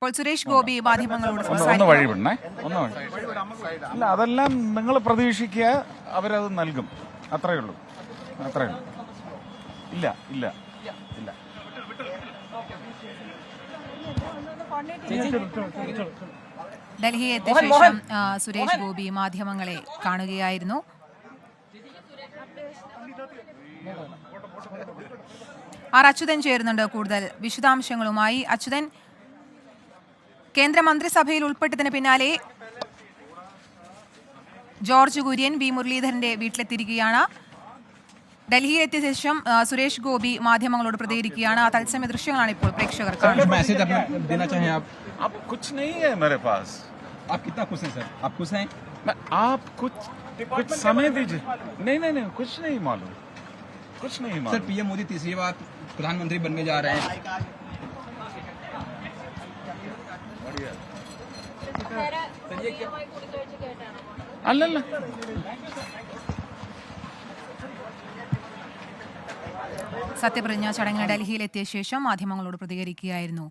ഇപ്പോൾ സുരേഷ് ഗോപി മാധ്യമങ്ങളോട് ഒന്ന് സംസാരിക്കുന്നു. വഴിവിടണേ, ഒന്ന് അല്ല, അതെല്ലാം നിങ്ങൾ പ്രതീക്ഷിക്കുക, അവരത് നൽകും. അത്രയേ ഉള്ളൂ, അത്രയേ ഉള്ളൂ. ഇല്ല ഇല്ല ഇല്ല. ഡൽഹി എത്തിയ ശേഷം സുരേഷ് ഗോപി മാധ്യമങ്ങളെ കാണുകയായിരുന്നു. അച്യുതൻ ചേരുന്നുണ്ട് കൂടുതൽ വിശദാംശങ്ങളുമായി. അച്യുതൻ, കേന്ദ്രമന്ത്രിസഭയിൽ ഉൾപ്പെട്ടതിന് പിന്നാലെ ജോർജ് കുര്യൻ വി മുരളീധരന്റെ വീട്ടിലെത്തിയിരിക്കുകയാണ്. ഡൽഹിയിലെത്തിയ ശേഷം സുരേഷ് ഗോപി മാധ്യമങ്ങളോട് പ്രതികരിക്കുകയാണ്. ആ തത്സമയ ദൃശ്യങ്ങളാണ് ഇപ്പോൾ പ്രേക്ഷകർ കാണുന്നത്. अब कुछ नहीं है मेरे पास. आप कितना खुश हैं सर? आप खुश हैं? आप कुछ समय दीजिए. नहीं कुछ नहीं मालूम, कुछ नहीं मालूम. सर पीएम मोदी तीसरी बार प्रधानमंत्री बनने जा रहे हैं. अल्ल സത്യപ്രതിജ്ഞാ ചടങ്ങിന് ഡൽഹിയിലെത്തിയ ശേഷം മാധ്യമങ്ങളോട് പ്രതികരിക്കുകയായിരുന്നു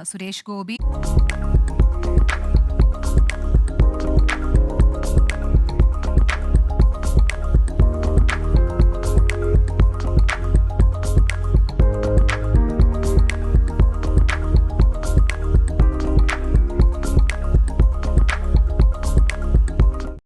സുരേഷ് ഗോപി.